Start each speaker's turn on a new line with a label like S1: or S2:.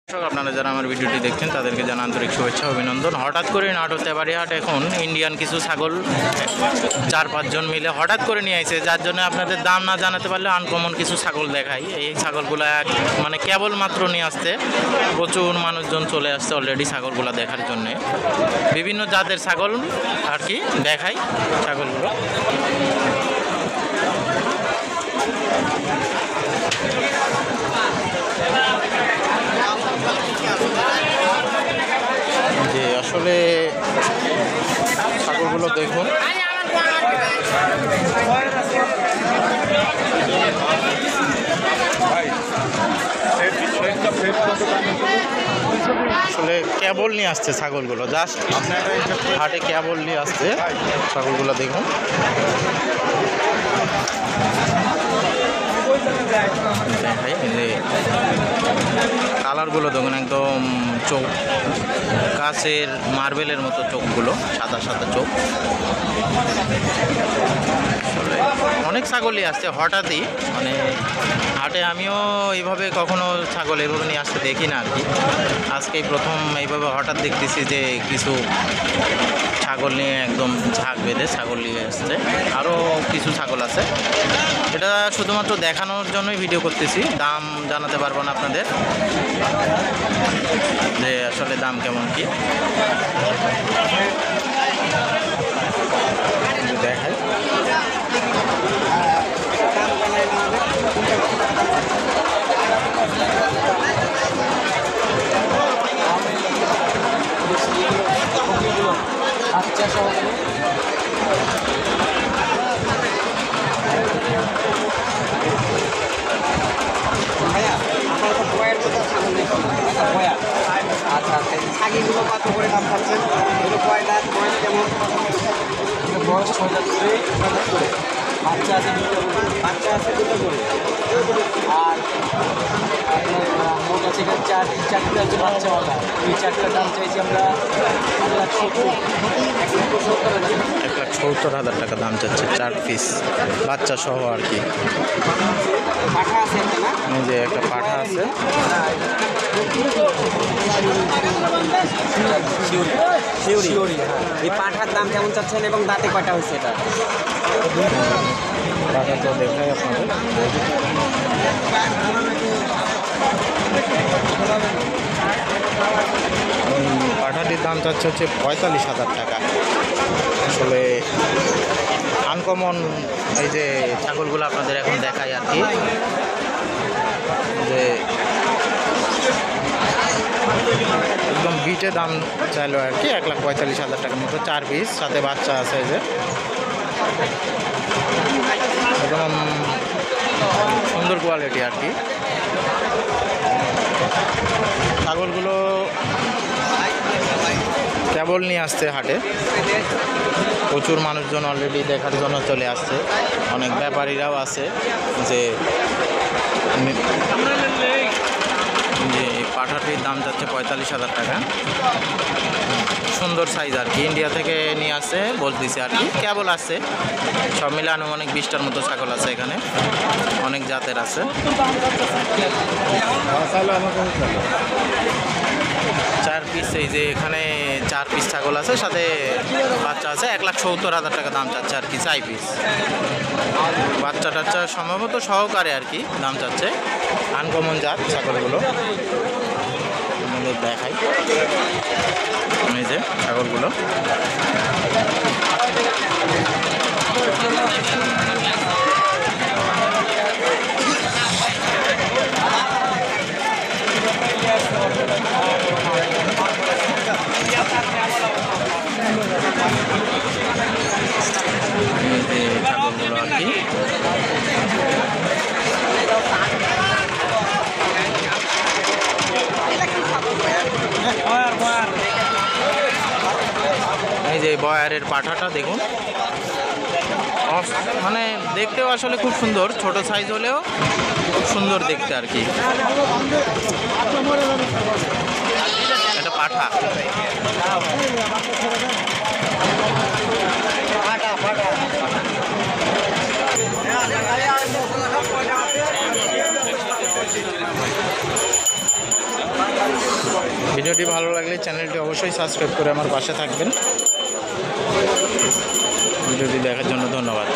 S1: আপনারা যারা আমার ভিডিওটি দেখছেন তাদেরকে জানা আন্তরিক শুভেচ্ছা অভিনন্দন। হঠাৎ করে নাটোর তেবাড়িহাট এখন ইন্ডিয়ান কিছু ছাগল 4-5 জন মিলে হঠাৎ করে নিয়ে আসে, যার জন্য আপনাদের দাম না জানাতে পারলে আনকমন কিছু ছাগল দেখাই। এই ছাগলগুলো মানে কেবলমাত্র নিয়ে আসতে প্রচুর মানুষজন চলে আসছে অলরেডি ছাগলগুলো দেখার জন্যে। বিভিন্ন জাতের ছাগল আর কি দেখাই ছাগলগুলো। যে আসলে ছাগলগুলো দেখুন, আসলে কেবল নিয়ে আসছে ছাগলগুলো, জাস্ট হাটে কেবল নিয়ে আসছে ছাগলগুলো দেখুন। কালারগুলো দেখুন, একদম চোখ কাচের মার্বেলের মতো চোখগুলো, সাদা সাদা চোখ। আসলে অনেক ছাগলই আসছে হঠাৎই, মানে হাটে আমিও এইভাবে কখনো ছাগল এইভাবে নিয়ে আসতে দেখি না আর কি। আজকেই প্রথম এইভাবে হঠাৎ দেখতেছি যে কিছু ছাগল নিয়ে একদম ঝাঁক বেঁধে ছাগল নিয়ে আসছে। আরও কিছু ছাগল আছে, এটা শুধুমাত্র দেখানোর জন্যই ভিডিও করতেছি। দাম জানাতে পারবো না আপনাদের যে আসলে দাম কেমন কি দেখাই।
S2: আচ্ছা সব ভাইয়া আপনার তো বয়ের কথা ছাগল দেখুন, বয়া। আচ্ছা আচ্ছা, ছাগিগুলো কত করে দাম পাচ্ছেন? এগুলো কয় দাঁত, বয়স কেমন? বয়স 6 দাঁত করে, বাচ্চা আছে দুটো করে, আর আপনার মোট আছে এখানে চারটে আছে বাচ্চা ওটা। এই চারটার দাম চাইছি আমরা
S1: 1,70,000 টাকা দাম চাচ্ছে, 4 পিস বাচ্চা সহ আর কি।
S2: পাঠা আছে একটা না?
S1: এই যে একটা পাঠা আছে,
S2: শিউরি। এই পাঠার দাম কেমন চাচ্ছেন এবং দাঁতে কয়টা হয়েছে এটা?
S1: পাঠা তো দেখাই আপনাদের। পাঠাটির দাম চাচ্ছে হচ্ছে 45,000 টাকা। আসলে আনকমন এই যে ছাগলগুলো আপনাদের এখন দেখাই আর কি, যে একদম বিটে দাম চাইলো আর কি 1,45,000 টাকার মতো, 4 পিস, সাথে বাচ্চা আছে। এই যে একদম সুন্দর কোয়ালিটি আর কি। ছাগলগুলো কেবল নিয়ে আসছে হাটে, প্রচুর মানুষজন অলরেডি দেখার জন্য চলে আসছে। অনেক ব্যাপারীরাও আছে যে পাঠাটির দাম যাচ্ছে 45,000 টাকা। সুন্দর সাইজ আর কি, ইন্ডিয়া থেকে নিয়ে আসছে বলতেছে আর কি, কেবল আসছে। সব মিলে আনুমানিক 20টার মতো ছাগল আছে এখানে, অনেক জাতের আছে। 4 পিস, এই যে এখানে 4 পিস ছাগল আছে, সাথে বাচ্চা আছে। 1,70,000 টাকা দাম চাচ্ছে আর কি, 4 পিস বাচ্চা টাচ্চা সম্ভবত সহকারে আর কি দাম চাচ্ছে। আনকমন জাত ছাগলগুলো দেখাই, এই যে ছাগলগুলো। ছাগলগুলো আর কি এই যে বয়ারের পাঠাটা দেখুন, মানে দেখতেও আসলে খুব সুন্দর, ছোট সাইজ হলেও খুব সুন্দর দেখতে আর কি। এটা পাঠা। ভিডিওটি ভালো লাগলে চ্যানেলটি অবশ্যই সাবস্ক্রাইব করে আমার পাশে থাকবেন। ভিডিওটি দেখার জন্য ধন্যবাদ।